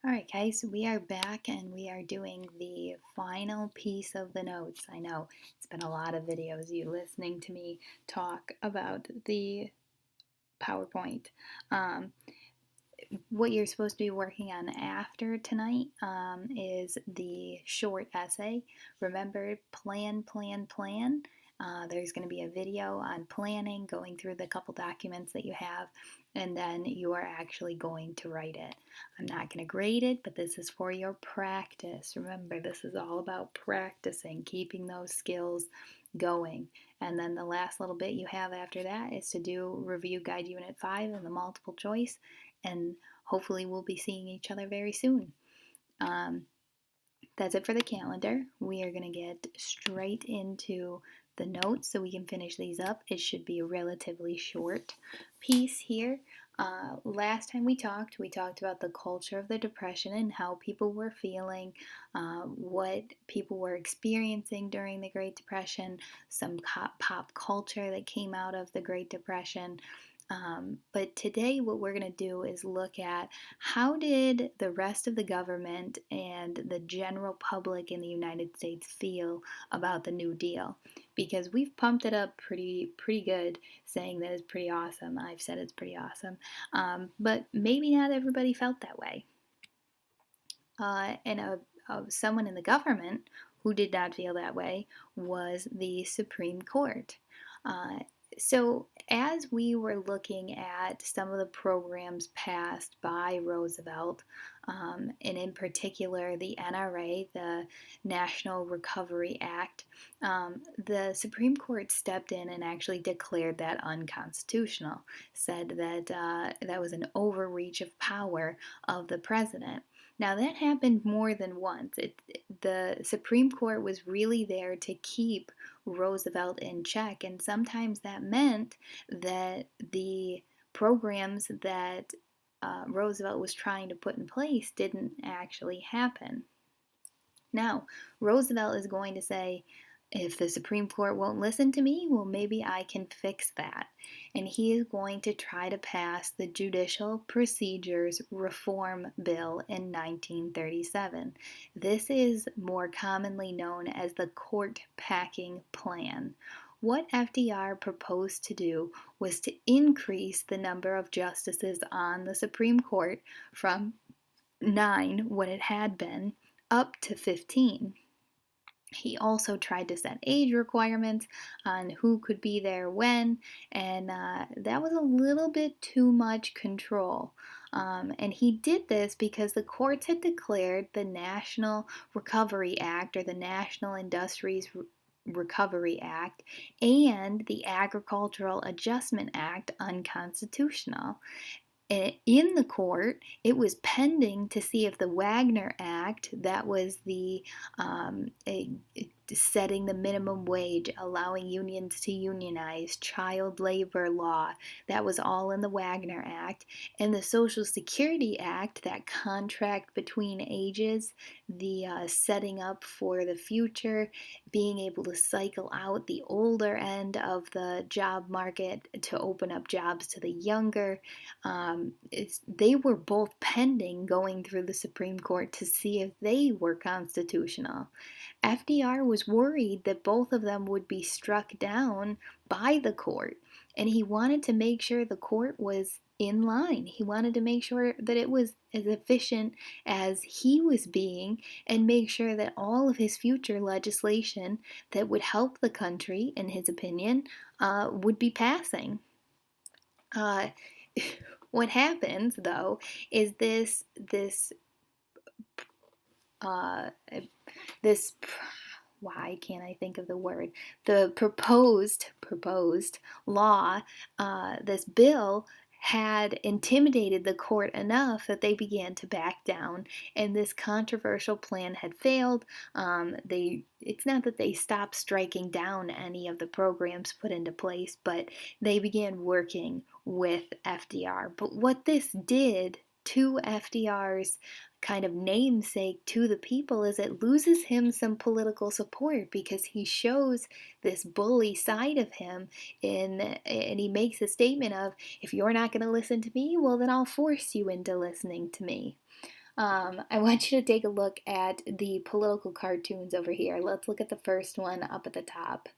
All right, guys, we are back and we are doing the final piece of the notes. I know it's been a lot of videos, you listening to me talk about the PowerPoint. Um, what you're supposed to be working on after tonight is the short essay. Remember, plan, plan, plan. There's going to be a video on planning, going through the couple documents that you have, and then you are actually going to write it. I'm not going to grade it, but this is for your practice. Remember, this is all about practicing, keeping those skills going. And then the last little bit you have after that is to do Review Guide Unit 5 and the multiple choice, and hopefully we'll be seeing each other very soon. Um, that's it for the calendar. We are going to get straight into the notes so we can finish these up. It should be a relatively short piece here. Last time we talked about the culture of the Depression and how people were feeling, what people were experiencing during the Great Depression, some pop culture that came out of the Great Depression. But today, what we're going to do is look at how did the rest of the government and the general public in the United States feel about the New Deal? Because we've pumped it up pretty good, saying that it's pretty awesome. I've said it's pretty awesome, but maybe not everybody felt that way. And someone in the government who did not feel that way was the Supreme Court. Uh, so, as we were looking at some of the programs passed by Roosevelt, and in particular the NRA, the National Recovery Act, the Supreme Court stepped in and actually declared that unconstitutional, said that that was an overreach of power of the president. Now, that happened more than once. The Supreme Court was really there to keep Roosevelt in check, and sometimes that meant that the programs that Roosevelt was trying to put in place didn't actually happen. Now, Roosevelt is going to say, if the Supreme Court won't listen to me, well, maybe I can fix that. And he is going to try to pass the Judicial Procedures Reform Bill in 1937. This is more commonly known as the Court Packing Plan. What FDR proposed to do was to increase the number of justices on the Supreme Court from 9, what it had been, up to 15. He also tried to set age requirements on who could be there when, and that was a little bit too much control. And he did this because the courts had declared the National Recovery Act, or the National Industries Recovery Act, and the Agricultural Adjustment Act unconstitutional. In the court, it was pending to see if the Wagner Act, that was the setting the minimum wage, allowing unions to unionize, child labor law, that was all in the Wagner Act, and the Social Security Act, that contract between ages, the setting up for the future, being able to cycle out the older end of the job market to open up jobs to the younger. They were both pending going through the Supreme Court to see if they were constitutional. FDR was worried that both of them would be struck down by the court, and he wanted to make sure the court was in line. He wanted to make sure that it was as efficient as he was being, and make sure that all of his future legislation that would help the country, in his opinion, would be passing. Uh, what happens, though, is uh, this why can't I think of the word? The proposed law, this bill had intimidated the court enough that they began to back down, and this controversial plan had failed. It's not that they stopped striking down any of the programs put into place, but they began working with FDR. But what this did to FDR's kind of namesake to the people is it loses him some political support, because he shows this bully side of him and he makes a statement of, if you're not going to listen to me, well, then I'll force you into listening to me. I want you to take a look at the political cartoons over here. Let's look at the first one up at the top.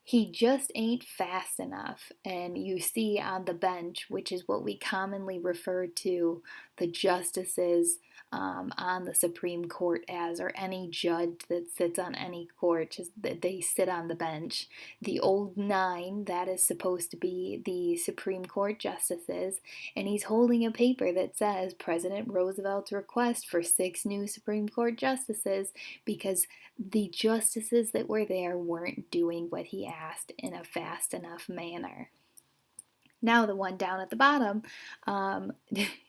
He just ain't fast enough. And you see on the bench, which is what we commonly refer to the justices on the Supreme Court as, or any judge that sits on any court, just that they sit on the bench. The old nine, that is supposed to be the Supreme Court justices, and he's holding a paper that says President Roosevelt's request for 6 new Supreme Court justices, because the justices that were there weren't doing what he asked in a fast enough manner. Now, the one down at the bottom,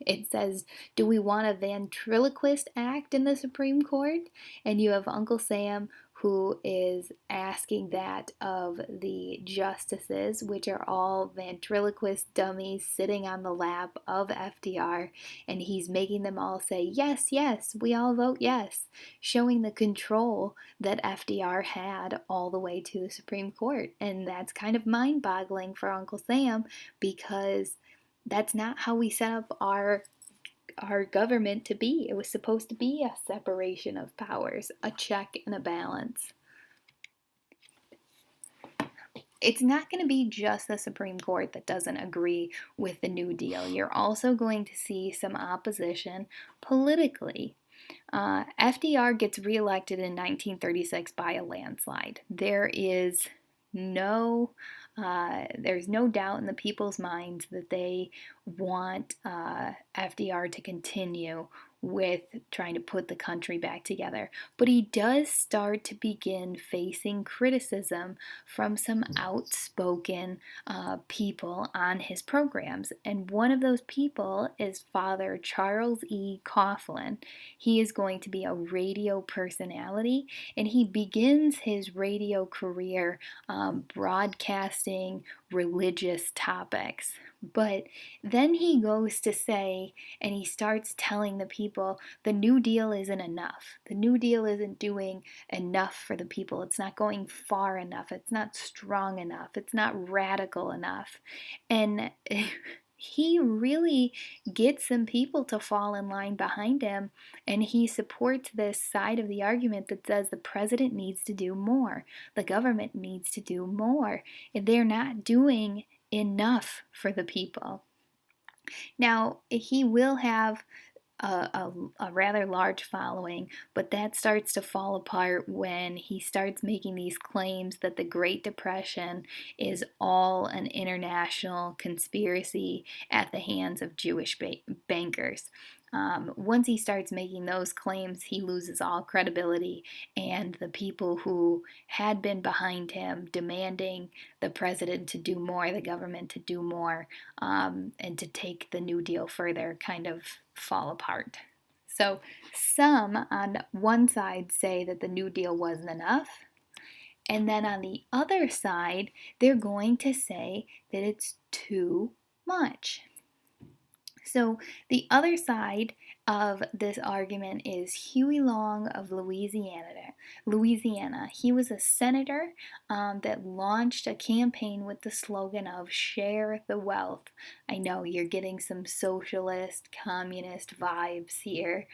it says, do we want a ventriloquist act in the Supreme Court? And you have Uncle Sam, who is asking that of the justices, which are all ventriloquist dummies sitting on the lap of FDR, and he's making them all say, yes, yes, we all vote yes, showing the control that FDR had all the way to the Supreme Court. And that's kind of mind-boggling for Uncle Sam, because that's not how we set up our government to be. It was supposed to be a separation of powers, a check and a balance. It's not going to be just the Supreme Court that doesn't agree with the New Deal. You're also going to see some opposition politically. FDR gets reelected in 1936 by a landslide. There's no doubt in the people's minds that they want FDR to continue with trying to put the country back together. But he does start to begin facing criticism from some outspoken people on his programs. And one of those people is Father Charles E. Coughlin. He is going to be a radio personality, and he begins his radio career broadcasting religious topics. But then he goes to say, and he starts telling the people, the New Deal isn't enough. The New Deal isn't doing enough for the people. It's not going far enough. It's not strong enough. It's not radical enough. And he really gets some people to fall in line behind him, and he supports this side of the argument that says the president needs to do more. The government needs to do more. They're not doing enough for the people. Now, he will have a rather large following, but that starts to fall apart when he starts making these claims that the Great Depression is all an international conspiracy at the hands of Jewish bankers. Once he starts making those claims, he loses all credibility, and the people who had been behind him demanding the president to do more, the government to do more, and to take the New Deal further kind of fall apart. So some on one side say that the New Deal wasn't enough, and then on the other side, they're going to say that it's too much. So the other side of this argument is Huey Long of Louisiana. He was a senator that launched a campaign with the slogan of "Share the Wealth." I know you're getting some socialist, communist vibes here.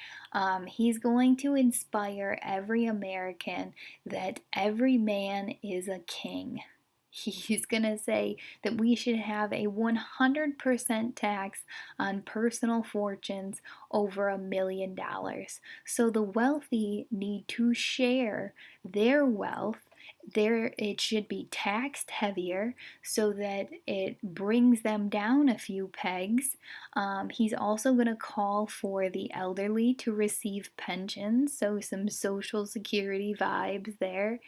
He's going to inspire every American that every man is a king. He's going to say that we should have a 100% tax on personal fortunes over $1 million. So the wealthy need to share their wealth. It should be taxed heavier so that it brings them down a few pegs. He's also going to call for the elderly to receive pensions, so some Social Security vibes there.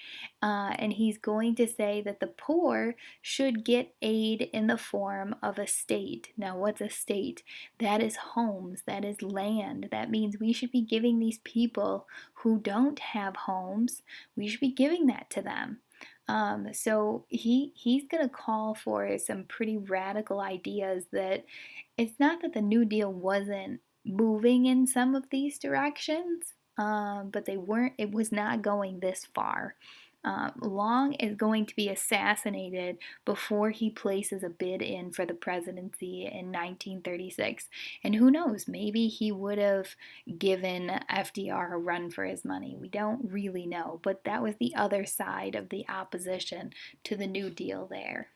And he's going to say that the poor should get aid in the form of a state. Now, what's a state? That is homes, that is land. That means we should be giving these people who don't have homes, we should be giving that to them. So he's going to call for some pretty radical ideas that it's not that the New Deal wasn't moving in some of these directions, but it was not going this far. Long is going to be assassinated before he places a bid in for the presidency in 1936. And who knows, maybe he would have given FDR a run for his money. We don't really know, but that was the other side of the opposition to the New Deal there.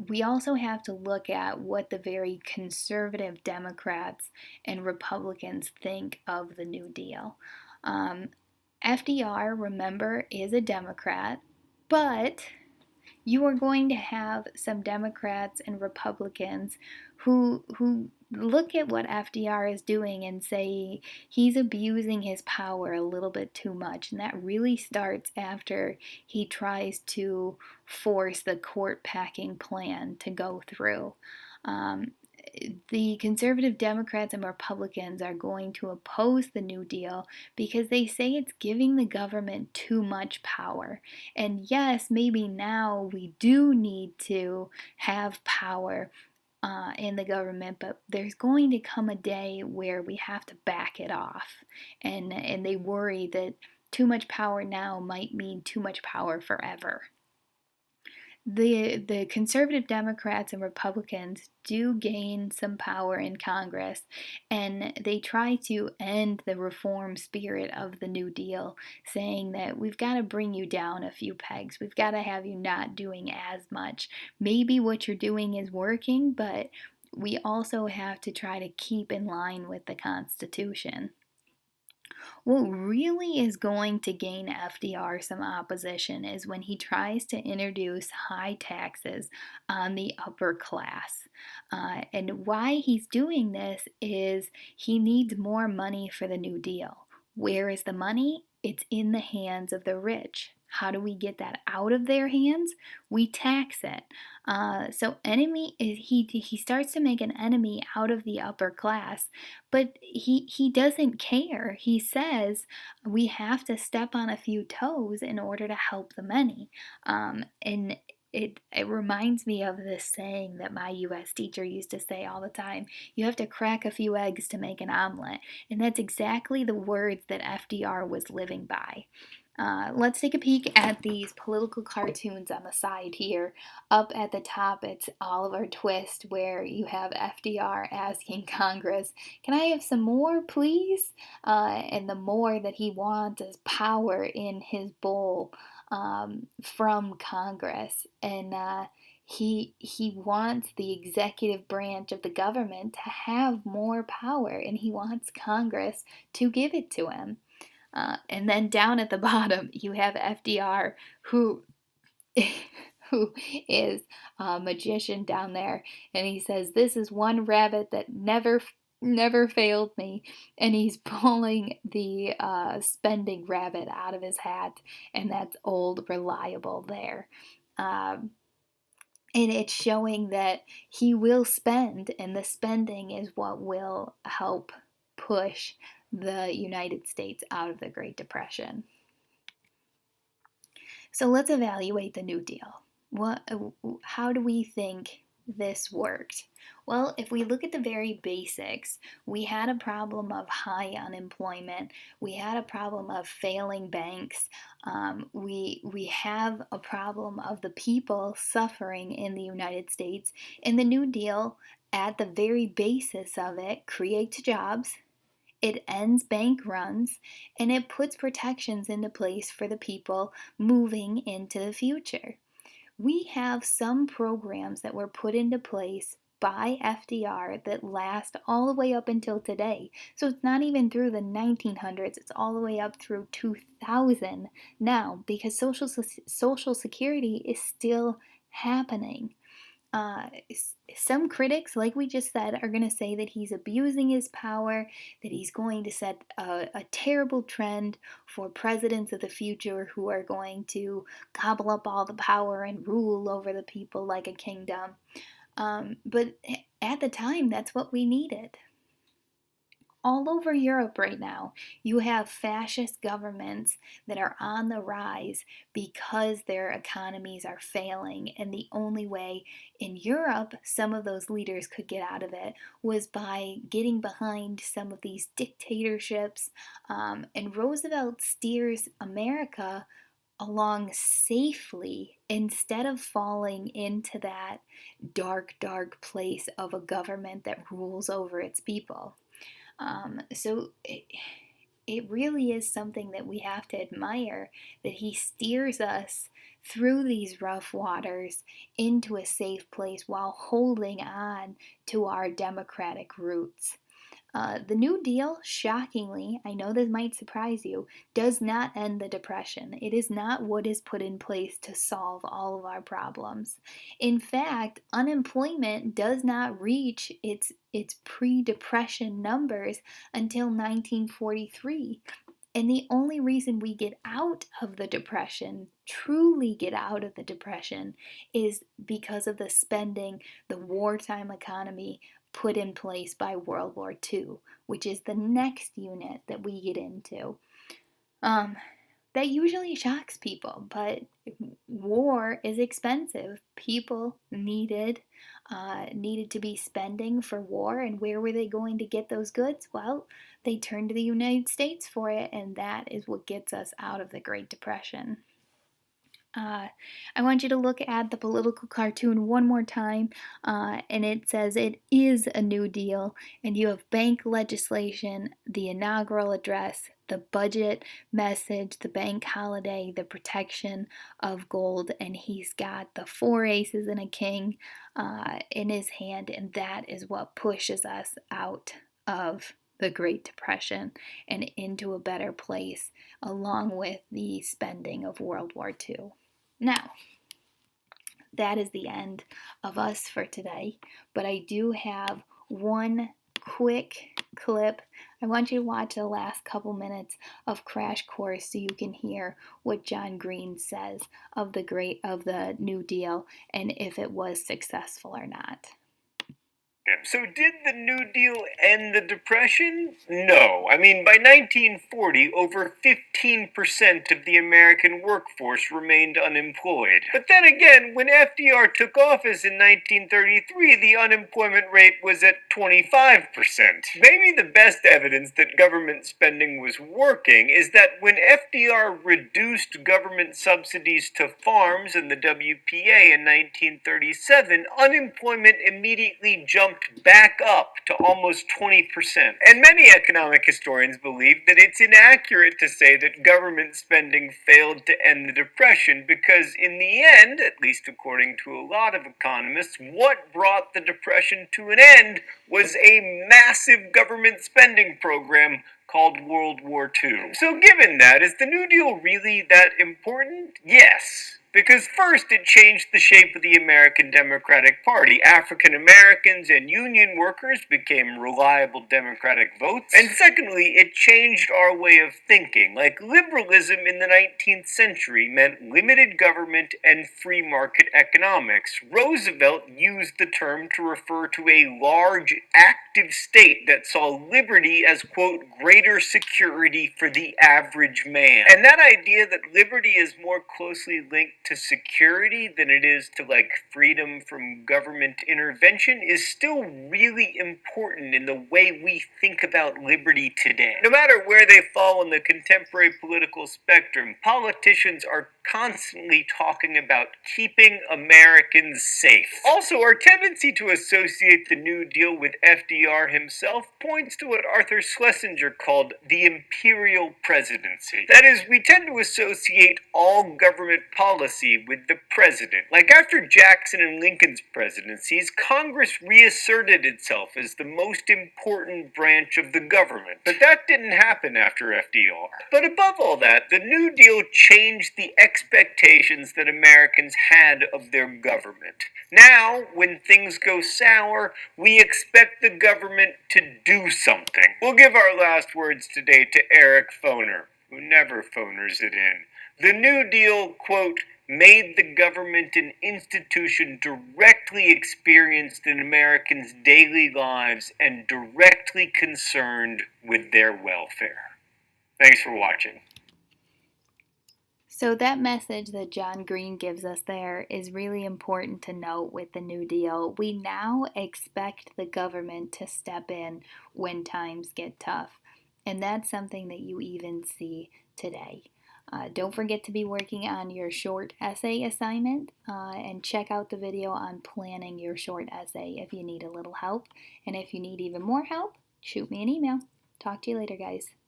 We also have to look at what the very conservative Democrats and Republicans think of the New Deal. FDR, remember, is a Democrat, but you are going to have some Democrats and Republicans who look at what FDR is doing and say he's abusing his power a little bit too much. And that really starts after he tries to force the court packing plan to go through. The conservative Democrats and Republicans are going to oppose the New Deal because they say it's giving the government too much power. And yes, maybe now we do need to have power in the government, but there's going to come a day where we have to back it off. And they worry that too much power now might mean too much power forever. The conservative Democrats and Republicans do gain some power in Congress, and they try to end the reform spirit of the New Deal, saying that we've got to bring you down a few pegs. We've got to have you not doing as much. Maybe what you're doing is working, but we also have to try to keep in line with the Constitution. What really is going to gain FDR some opposition is when he tries to introduce high taxes on the upper class. And why he's doing this is he needs more money for the New Deal. Where is the money? It's in the hands of the rich. How do we get that out of their hands? We tax it. So he starts to make an enemy out of the upper class, but he doesn't care. He says we have to step on a few toes in order to help the many. And it reminds me of this saying that my US teacher used to say all the time. You have to crack a few eggs to make an omelet. And that's exactly the words that FDR was living by. Let's take a peek at these political cartoons on the side here. Up at the top, it's Oliver Twist, where you have FDR asking Congress, "Can I have some more, please?" And the more that he wants is power in his bowl from Congress. And he wants the executive branch of the government to have more power, and he wants Congress to give it to him. And then down at the bottom, you have FDR, who who is a magician down there, and he says, "This is one rabbit that never failed me," and he's pulling the spending rabbit out of his hat, and that's Old Reliable there. And it's showing that he will spend, and the spending is what will help push the United States out of the Great Depression. So let's evaluate the New Deal. How do we think this worked? Well, if we look at the very basics, we had a problem of high unemployment. We had a problem of failing banks. We have a problem of the people suffering in the United States. And the New Deal, at the very basis of it, creates jobs. It ends bank runs, and it puts protections into place for the people moving into the future. We have some programs that were put into place by FDR that last all the way up until today. So it's not even through the 1900s, it's all the way up through 2000 now, because Social Security is still happening. Some critics, like we just said, are going to say that he's abusing his power, that he's going to set a terrible trend for presidents of the future who are going to gobble up all the power and rule over the people like a kingdom. But at the time, that's what we needed. all over Europe right now. You have fascist governments that are on the rise because their economies are failing. And the only way in Europe some of those leaders could get out of it was by getting behind some of these dictatorships. And Roosevelt steers America along safely instead of falling into that dark, dark place of a government that rules over its people. So it really is something that we have to admire, that he steers us through these rough waters into a safe place while holding on to our democratic roots. The New Deal, shockingly, I know this might surprise you, does not end the Depression. It is not what is put in place to solve all of our problems. In fact, unemployment does not reach its pre-Depression numbers until 1943. And the only reason we get out of the Depression, truly get out of the Depression, is because of the spending, the wartime economy put in place by World War II, which is the next unit that we get into. Um, that usually shocks people, but war is expensive. People needed to be spending for war, and where were they going to get those goods? Well, they turned to the United States for it, and that is what gets us out of the Great Depression. I want you to look at the political cartoon one more time, and it says it is a New Deal, and you have bank legislation, the inaugural address, the budget message, the bank holiday, the protection of gold, and he's got the four aces and a king in his hand, and that is what pushes us out of the Great Depression and into a better place, along with the spending of World War II. Now, that is the end of us for today, but I do have one quick clip. I want you to watch the last couple minutes of Crash Course so you can hear what John Green says of the New Deal and if it was successful or not. So did the New Deal end the Depression? No. I mean, by 1940, over 15% of the American workforce remained unemployed. But then again, when FDR took office in 1933, the unemployment rate was at 25%. Maybe the best evidence that government spending was working is that when FDR reduced government subsidies to farms in the WPA in 1937, unemployment immediately jumped back up to almost 20%. And many economic historians believe that it's inaccurate to say that government spending failed to end the Depression because in the end, at least according to a lot of economists, what brought the Depression to an end was a massive government spending program called World War II. So given that, is the New Deal really that important? Yes. Because first, it changed the shape of the American Democratic Party. African Americans and union workers became reliable Democratic votes. And secondly, it changed our way of thinking. Like liberalism in the 19th century meant limited government and free market economics. Roosevelt used the term to refer to a large, active state that saw liberty as, quote, greater security for the average man. And that idea that liberty is more closely linked to security than it is to like freedom from government intervention is still really important in the way we think about liberty today. No matter where they fall in the contemporary political spectrum, politicians are constantly talking about keeping Americans safe. Also, our tendency to associate the New Deal with FDR himself points to what Arthur Schlesinger called the imperial presidency. That is, we tend to associate all government policy with the president. Like after Jackson and Lincoln's presidencies, Congress reasserted itself as the most important branch of the government. But that didn't happen after FDR. But above all that, the New Deal changed the expectations that Americans had of their government. Now, when things go sour, we expect the government to do something. We'll give our last words today to Eric Foner, who never phoners it in. The New Deal, quote, made the government an institution directly experienced in Americans' daily lives and directly concerned with their welfare. Thanks for watching. So that message that John Green gives us there is really important to note with the New Deal. We now expect the government to step in when times get tough. And that's something that you even see today. Don't forget to be working on your short essay assignment and check out the video on planning your short essay if you need a little help. And if you need even more help, shoot me an email. Talk to you later, guys.